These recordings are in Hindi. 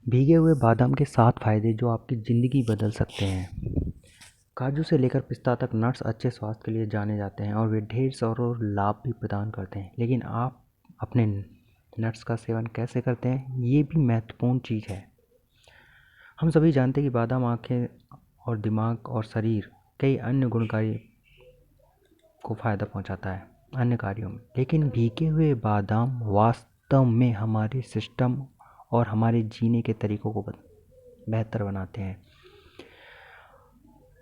भीगे हुए बादाम के 7 फायदे जो आपकी ज़िंदगी बदल सकते हैं। काजू से लेकर पिस्ता तक नट्स अच्छे स्वास्थ्य के लिए जाने जाते हैं और वे ढेर सारे लाभ भी प्रदान करते हैं। लेकिन आप अपने नट्स का सेवन कैसे करते हैं, ये भी महत्वपूर्ण चीज़ है। हम सभी जानते हैं कि बादाम आँखें और दिमाग और शरीर कई अन्य गुणकारी को फ़ायदा पहुंचाता है अन्य कार्यों में। लेकिन भीगे हुए बादाम वास्तव में हमारे सिस्टम और हमारे जीने के तरीकों को बेहतर बनाते हैं।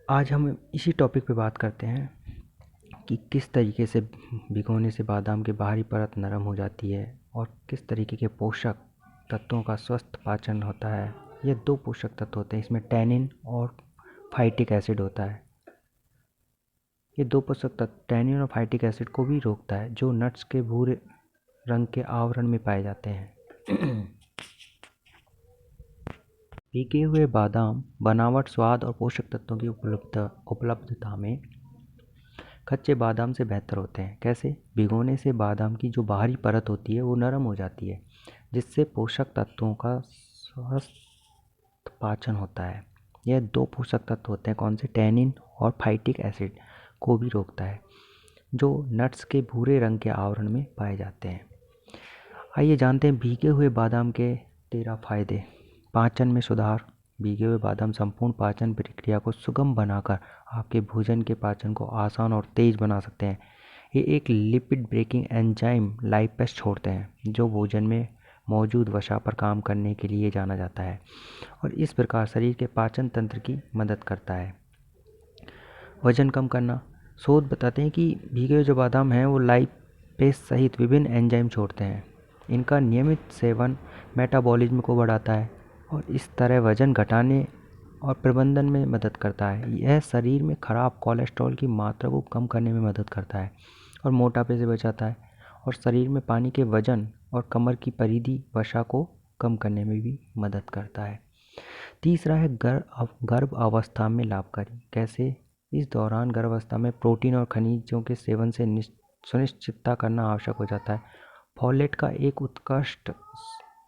आज हम इसी टॉपिक पे बात करते हैं कि किस तरीके से भिगोने से बादाम की बाहरी परत नरम हो जाती है और किस तरीके के पोषक तत्वों का स्वस्थ पाचन होता है। ये 2 पोषक तत्व होते हैं, इसमें टैनिन और फाइटिक एसिड होता है। ये 2 पोषक तत्व टैनिन और फाइटिक एसिड को भी रोकता है, जो नट्स के भूरे रंग के आवरण में पाए जाते हैं। भीगे हुए बादाम बनावट, स्वाद और पोषक तत्वों की उपलब्धता में कच्चे बादाम से बेहतर होते हैं। कैसे? भिगोने से बादाम की जो बाहरी परत होती है वो नरम हो जाती है, जिससे पोषक तत्वों का स्वस्थ पाचन होता है। यह 2 पोषक तत्व होते हैं, कौन से? टैनिन और फाइटिक एसिड को भी रोकता है, जो नट्स के भूरे रंग के आवरण में पाए जाते हैं। आइए जानते हैं भीगे हुए बादाम के 13 फायदे। पाचन में सुधार। भीगे हुए बादाम संपूर्ण पाचन प्रक्रिया को सुगम बनाकर आपके भोजन के पाचन को आसान और तेज बना सकते हैं। ये एक लिपिड ब्रेकिंग एंजाइम लाइपेस छोड़ते हैं, जो भोजन में मौजूद वसा पर काम करने के लिए जाना जाता है और इस प्रकार शरीर के पाचन तंत्र की मदद करता है। वजन कम करना। शोध बताते हैं कि भीगे हुए जो बादाम हैं वो लाइपेस सहित विभिन्न एंजाइम छोड़ते हैं। इनका नियमित सेवन मेटाबॉलिज्म को बढ़ाता है और इस तरह वजन घटाने और प्रबंधन में मदद करता है। यह शरीर में खराब कोलेस्ट्रॉल की मात्रा को कम करने में मदद करता है और मोटापे से बचाता है और शरीर में पानी के वजन और कमर की परिधि वसा को कम करने में भी मदद करता है। तीसरा है गर्भ अवस्था में लाभकारी। कैसे? इस दौरान गर्भावस्था में प्रोटीन और खनिजों के सेवन से सुनिश्चितता करना आवश्यक हो जाता है। फॉलेट का एक उत्कृष्ट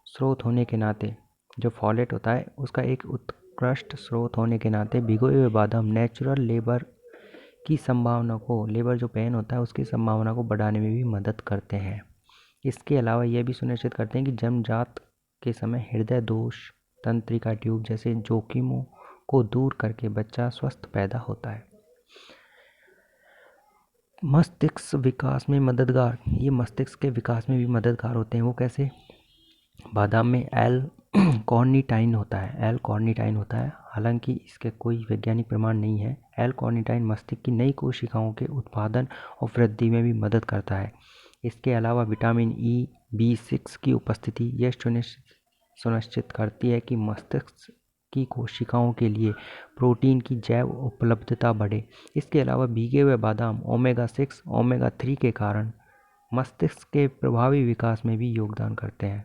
स्रोत होने के नाते, जो फॉलेट होता है उसका एक उत्कृष्ट स्रोत होने के नाते भिगोए हुए बादाम नेचुरल लेबर की संभावना को, लेबर जो पेन होता है उसकी संभावना को बढ़ाने में भी मदद करते हैं। इसके अलावा यह भी सुनिश्चित करते हैं कि जन्मजात के समय हृदय दोष, तंत्रिका ट्यूब जैसे जोखिमों को दूर करके बच्चा स्वस्थ पैदा होता है। मस्तिष्क विकास में मददगार। ये मस्तिष्क के विकास में भी मददगार होते हैं। वो कैसे? बादाम में एल कार्निटाइन होता है। हालांकि इसके कोई वैज्ञानिक प्रमाण नहीं है। एल कार्निटाइन मस्तिष्क की नई कोशिकाओं के उत्पादन और वृद्धि में भी मदद करता है। इसके अलावा विटामिन ई, B6 की उपस्थिति यह सुनिश्चित करती है कि मस्तिष्क की कोशिकाओं के लिए प्रोटीन की जैव उपलब्धता बढ़े। इसके अलावा भीगे हुए बादाम ओमेगा 6, ओमेगा 3 के कारण मस्तिष्क के प्रभावी विकास में भी योगदान करते हैं।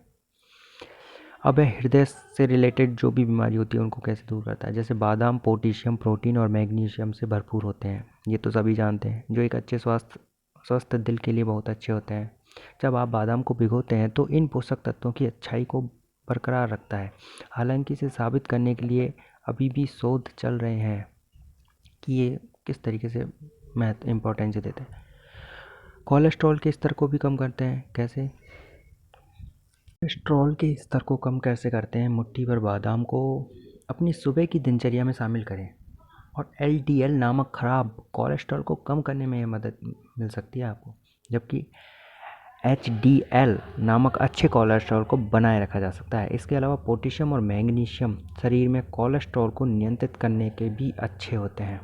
अब हृदय से रिलेटेड जो भी बीमारी होती है उनको कैसे दूर करता है। जैसे बादाम पोटेशियम, प्रोटीन और मैग्नीशियम से भरपूर होते हैं, ये तो सभी जानते हैं, जो एक अच्छे स्वस्थ दिल के लिए बहुत अच्छे होते हैं। जब आप बादाम को भिगोते हैं तो इन पोषक तत्वों की अच्छाई को बरकरार रखता है। हालांकि इसे साबित करने के लिए अभी भी शोध चल रहे हैं कि ये किस तरीके से इम्पोर्टेंस देते हैं। कोलेस्ट्रॉल के स्तर को भी कम करते हैं। कैसे? कोलेस्ट्रॉल के स्तर को कम कैसे करते हैं? मुट्ठी भर बादाम को अपनी सुबह की दिनचर्या में शामिल करें और LDL नामक खराब कोलेस्ट्रॉल को कम करने में यह मदद मिल सकती है आपको, जबकि HDL नामक अच्छे कोलेस्ट्रॉल को बनाए रखा जा सकता है। इसके अलावा पोटेशियम और मैग्नीशियम शरीर में कोलेस्ट्रॉल को नियंत्रित करने के भी अच्छे होते हैं।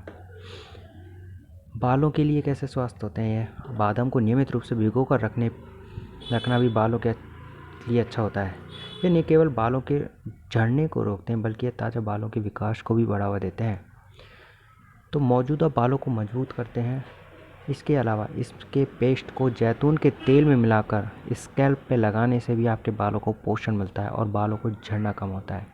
बालों के लिए कैसे स्वस्थ होते हैं ये? बादाम को नियमित रूप से भिगो कर रखना भी बालों के लिए अच्छा होता है। ये न केवल बालों के झड़ने को रोकते हैं, बल्कि ये ताज़ा बालों के विकास को भी बढ़ावा देते हैं, तो मौजूदा बालों को मजबूत करते हैं। इसके अलावा इसके पेस्ट को जैतून के तेल में मिलाकर स्कैल्प पे लगाने से भी आपके बालों को पोषण मिलता है और बालों को झड़ना कम होता है।